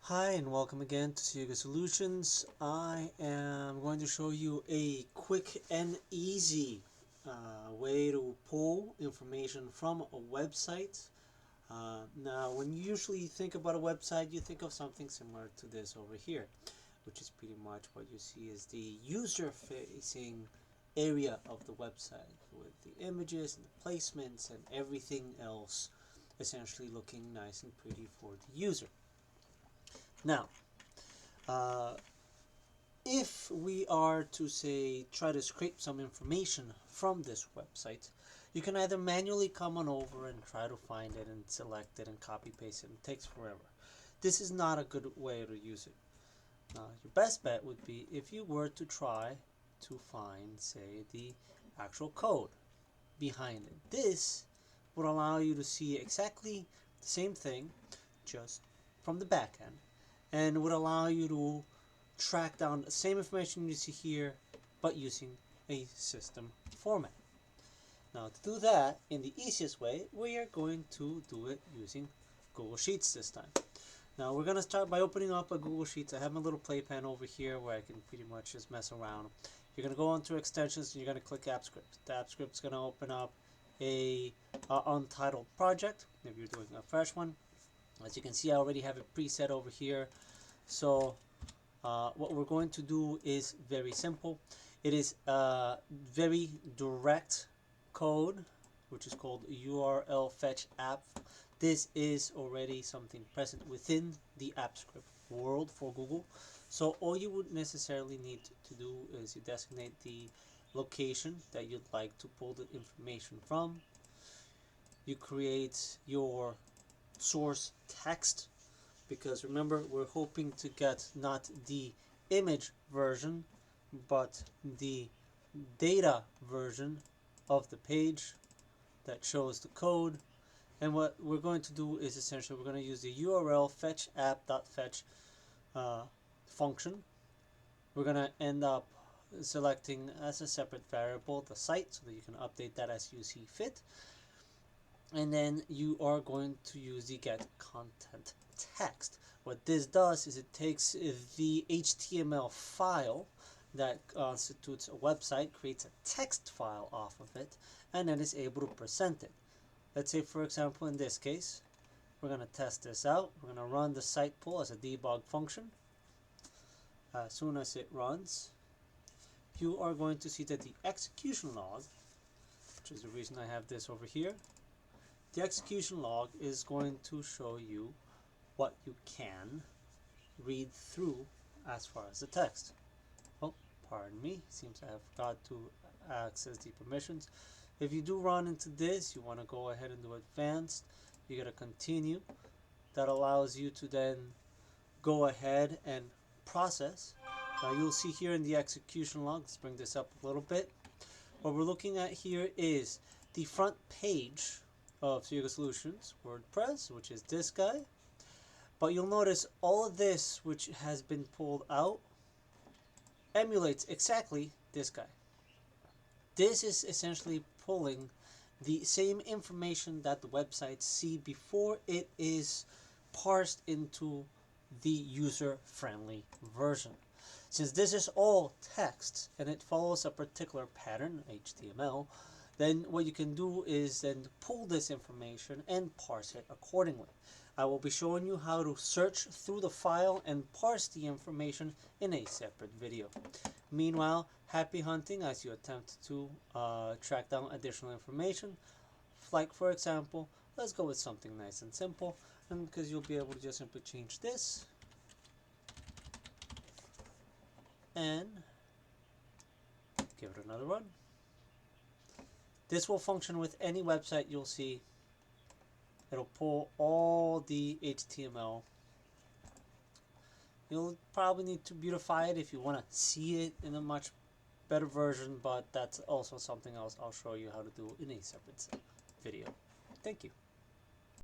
Hi and welcome again to Siega Solutions. I am going to show you a quick and easy way to pull information from a website. Now, when you usually think about a website, you think of something similar to this over here, which is pretty much what you see is the user-facing area of the website with the images and the placements and everything else essentially looking nice and pretty for the user. Now, if we are to say try to scrape some information from this website, you can either manually come on over and try to find it and select it and copy paste it, and it takes forever. This is not a good way to use it. Your best bet would be if you were to try to find, say, the actual code behind it. This would allow you to see exactly the same thing just from the back end, and would allow you to track down the same information you see here but using a system format. Now, to do that in the easiest way, we are going to do it using Google Sheets this time. Now, we're going to start by opening up a Google Sheets. I have my little playpen over here where I can pretty much just mess around. You're going to go onto extensions and you're going to click AppScript. The AppScript is going to open up a untitled project if you're doing a fresh one. As you can see, I already have it preset over here. So what we're going to do is very simple. It is a very direct code, which is called URL fetch app. This is already something present within the AppScript world for Google. So all you would necessarily need to do is you designate the location that you'd like to pull the information from. You create your source text, because remember, we're hoping to get not the image version but the data version of the page that shows the code. And what we're going to do is essentially we're going to use the URL fetch app.fetch function. We're going to end up selecting as a separate variable the site so that you can update that as you see fit. And then you are going to use the get content text. What this does is it takes the HTML file that constitutes a website, creates a text file off of it, and then is able to present it. Let's say, for example, in this case, we're going to test this out. We're going to run the site pull as a debug function. As soon as it runs, you are going to see that the execution log, which is the reason I have this over here, the execution log is going to show you what you can read through as far as the text. Oh, pardon me, seems I have got to access the permissions. If you do run into this, you want to go ahead and do advanced. You're going to continue. That allows you to then go ahead and process. Now you'll see here in the execution log, let's bring this up a little bit. What we're looking at here is the front page of Siega Solutions WordPress, which is this guy. But you'll notice all of this, which has been pulled out, emulates exactly this guy. This is essentially pulling the same information that the websites see before it is parsed into the user-friendly version. Since this is all text and it follows a particular pattern, HTML, then what you can do is then pull this information and parse it accordingly. I will be showing you how to search through the file and parse the information in a separate video. Meanwhile, happy hunting as you attempt to track down additional information. Like, for example, let's go with something nice and simple, and because you'll be able to just simply change this and give it another run. This will function with any website you'll see. It'll pull all the HTML. You'll probably need to beautify it if you want to see it in a much better version, but that's also something else I'll show you how to do in a separate video. Thank you.